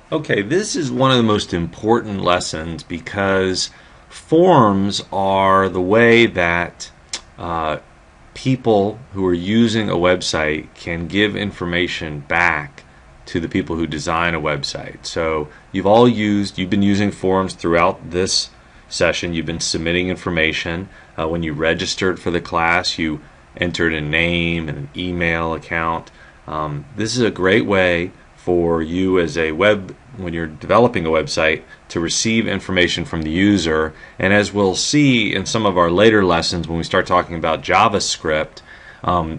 Okay, this is one of the most important lessons because forms are the way that uh, people who are using a website can give information back to the people who design a website. So you've been using forums throughout this session. You've been submitting information. When you registered for the class, you entered a name and an email account. This is a great way for you as when you're developing a website to receive information from the user. And as we'll see in some of our later lessons when we start talking about JavaScript,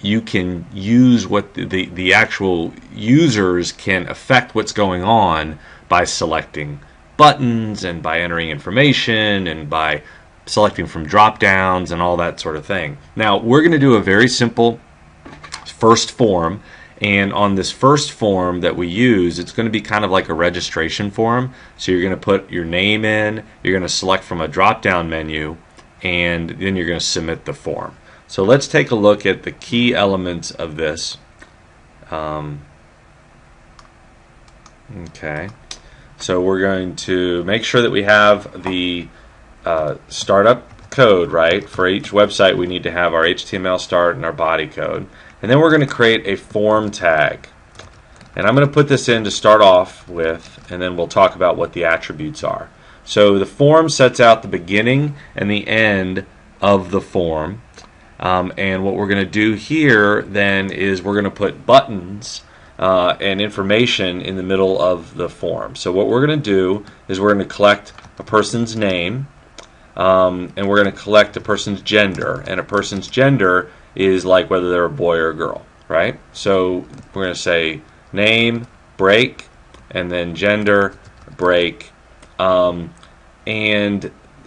you can use what the actual users can affect what's going on by selecting buttons and by entering information and by selecting from drop downs and all that sort of thing. Now we're going to do a very simple first form. And on this first form that we use, it's going to be kind of like a registration form. So you're going to put your name in, you're going to select from a drop-down menu, and then you're going to submit the form. So let's take a look at the key elements of this. Okay. So we're going to make sure that we have the startup code, right? For each website, we need to have our HTML start and our body code. And then we're going to create a form tag. And I'm going to put this in to start off with, and then we'll talk about what the attributes are. So the form sets out the beginning and the end of the form. And what we're going to do here then is we're going to put buttons and information in the middle of the form. So what we're going to do is we're going to collect a person's name, and we're going to collect a person's gender. And a person's gender is like whether they're a boy or a girl, right? So we're going to say name, break, and then gender, break. And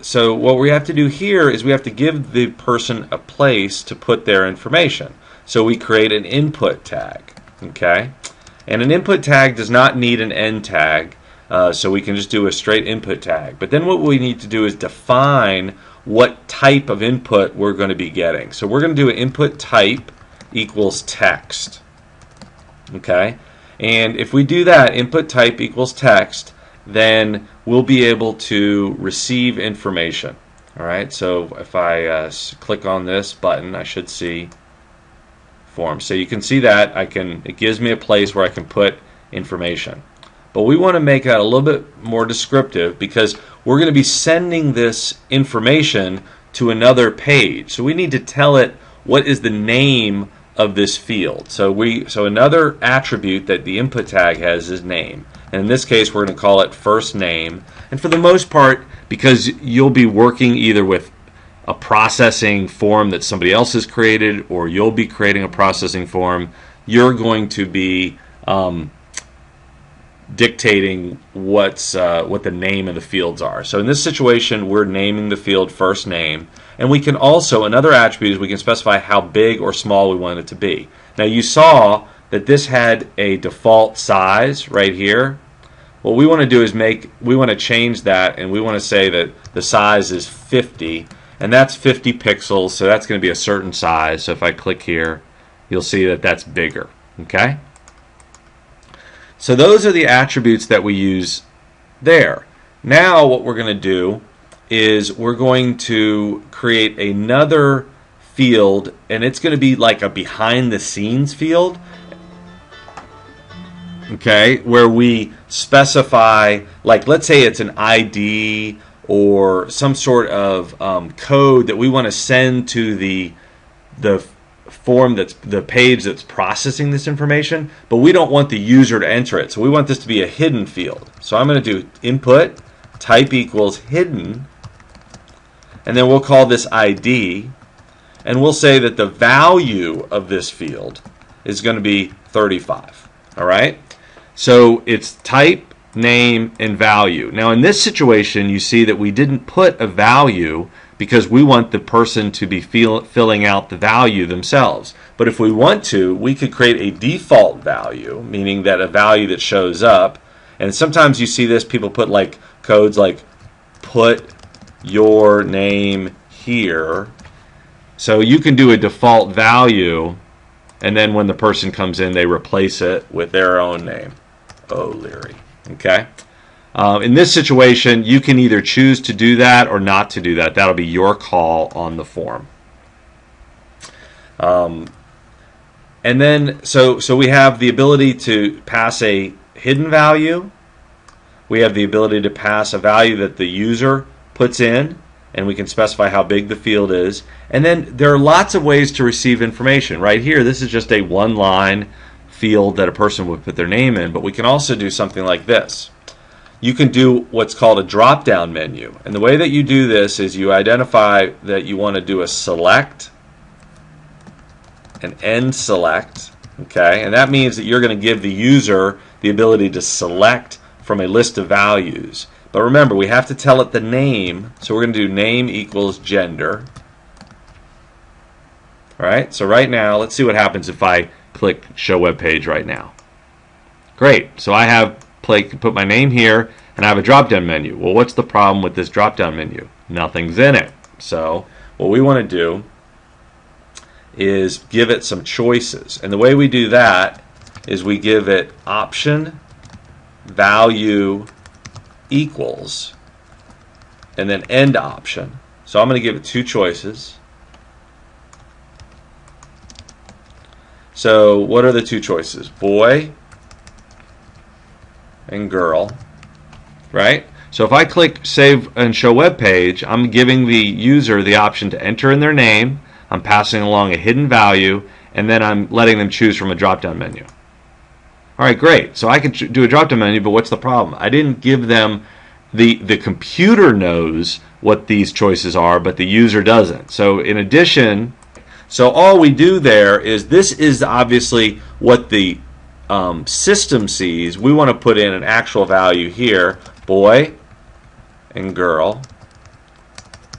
so what we have to do here is we have to give the person a place to put their information. So we create an input tag, okay? And an input tag does not need an end tag, so we can just do a straight input tag. But then what we need to do is define what type of input we're going to be getting. So we're going to do an input type equals text. Okay? And if we do that, input type equals text, then we'll be able to receive information. All right? So if I click on this button, I should see form. So you can see that it gives me a place where I can put information. But we want to make that a little bit more descriptive because we're going to be sending this information to another page. So we need to tell it what is the name of this field. So another attribute that the input tag has is name. And in this case, we're going to call it first name. And for the most part, because you'll be working either with a processing form that somebody else has created or you'll be creating a processing form, you're going to be dictating what the name of the fields are. So in this situation, we're naming the field first name, and we can also, another attribute is we can specify how big or small we want it to be. Now you saw that this had a default size right here. What we want to do is we want to change that, and we want to say that the size is 50, and that's 50 pixels, so that's going to be a certain size. So if I click here, you'll see that that's bigger. Okay? So those are the attributes that we use there. Now what we're going to do is we're going to create another field, and it's going to be like a behind the scenes field, okay, where we specify, like let's say it's an ID or some sort of code that we want to send to the form that's the page that's processing this information, but we don't want the user to enter it. So we want this to be a hidden field. So I'm going to do input type equals hidden, and then we'll call this ID, and we'll say that the value of this field is going to be 35. All right? So it's type, name, and value. Now in this situation, you see that we didn't put a value because we want the person to be filling out the value themselves. But if we want to, we could create a default value, meaning that a value that shows up. And sometimes you see this, people put like codes like put your name here. So you can do a default value, and then when the person comes in, they replace it with their own name. O'Leary. Okay. In this situation, you can either choose to do that or not to do that. That'll be your call on the form. And then, so we have the ability to pass a hidden value. We have the ability to pass a value that the user puts in, and we can specify how big the field is. And then there are lots of ways to receive information. Right here, this is just a one-line field that a person would put their name in, but we can also do something like this. You can do what's called a drop-down menu. And the way that you do this is you identify that you want to do a select, an end select, okay? And that means that you're going to give the user the ability to select from a list of values. But remember, we have to tell it the name, so we're going to do name equals gender. All right, so right now, let's see what happens if I click Show Web Page right now. Great, so I have put my name here, and I have a drop-down menu. Well, what's the problem with this drop-down menu? Nothing's in it. So what we want to do is give it some choices. And the way we do that is we give it option value equals and then end option. So I'm going to give it two choices. So what are the two choices? Boy and girl, right? So if I click Save and Show Web Page, I'm giving the user the option to enter in their name, I'm passing along a hidden value, and then I'm letting them choose from a drop-down menu. All right, great. So I can do a drop-down menu, but what's the problem? I didn't give them the computer knows what these choices are, but the user doesn't. So in addition, so all we do there is, this is obviously what the system sees. We want to put in an actual value here, boy and girl,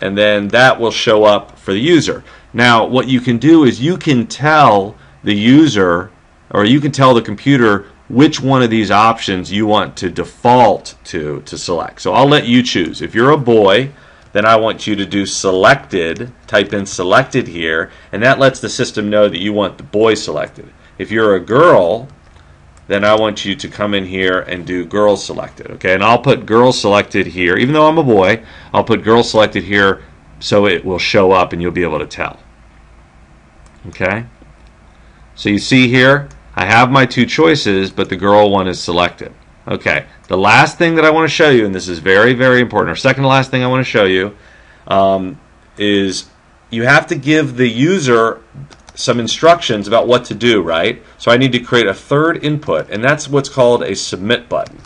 and then that will show up for the user. Now what you can do is you can tell the user, or you can tell the computer, which one of these options you want to default to select. So I'll let you choose. If you're a boy, then I want you to do selected, type in selected here, and that lets the system know that you want the boy selected. If you're a girl, then I want you to come in here and do girl selected. Okay, and I'll put girl selected here. Even though I'm a boy, I'll put girl selected here so it will show up and you'll be able to tell. Okay, so you see here, I have my two choices, but the girl one is selected. Okay, the last thing that I want to show you, and this is very, very important, or second to last thing I want to show you, is you have to give the user some instructions about what to do, right? So I need to create a third input, and that's what's called a submit button.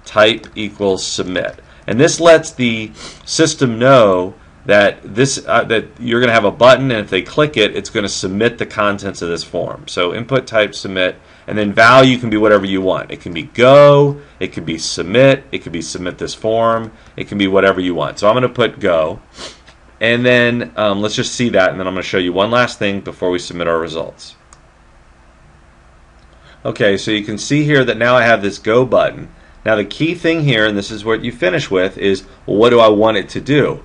Type equals submit. And this lets the system know that that you're going to have a button, and if they click it, it's going to submit the contents of this form. So input type submit, and then value can be whatever you want. It can be go, it can be submit, it can be submit this form, it can be whatever you want. So I'm going to put go, and then let's just see that, and then I'm going to show you one last thing before we submit our results. Okay, so you can see here that now I have this go button. Now the key thing here, and this is what you finish with, is, well, what do I want it to do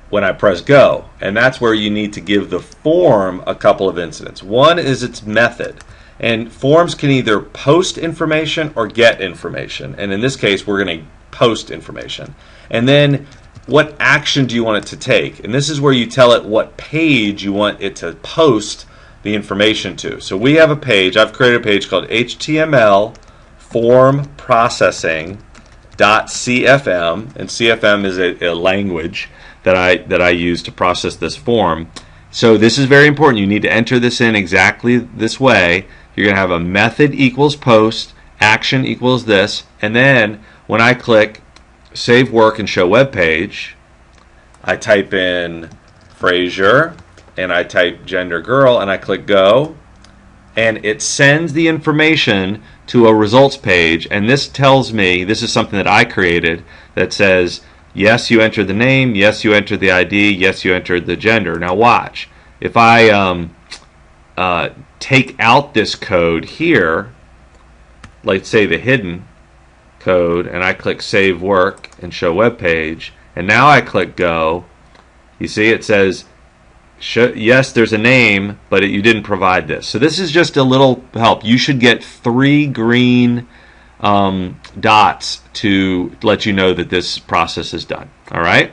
when I press go? And that's where you need to give the form a couple of incidents. One is its method, and forms can either post information or get information, and in this case we're going to post information. And then what action do you want it to take? And this is where you tell it what page you want it to post the information to. So we have a page, I've created a page called HTML form processing.cfm, and CFM is a language that I use to process this form. So this is very important. You need to enter this in exactly this way. You're going to have a method equals post, action equals this, and then when I click Save Work and Show Web Page, I type in Fraser and I type gender girl and I click go, and it sends the information to a results page, and this tells me, this is something that I created, that says yes, you entered the name, yes, you entered the ID, yes, you entered the gender. Now watch, if I take out this code here, let's say the hidden code, and I click Save Work and Show Web Page, and now I click Go, you see it says yes, there's a name, but you didn't provide this. So this is just a little help. You should get 3 green dots to let you know that this process is done. All right?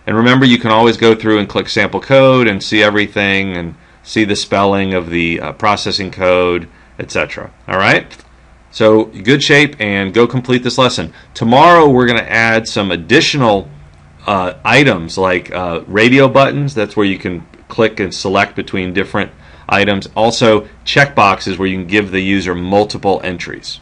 And remember, you can always go through and click sample code and see everything and see the spelling of the processing code, etc. All right? So, good shape, and go complete this lesson. Tomorrow, we're going to add some additional items like radio buttons. That's where you can click and select between different items. Also, checkboxes where you can give the user multiple entries.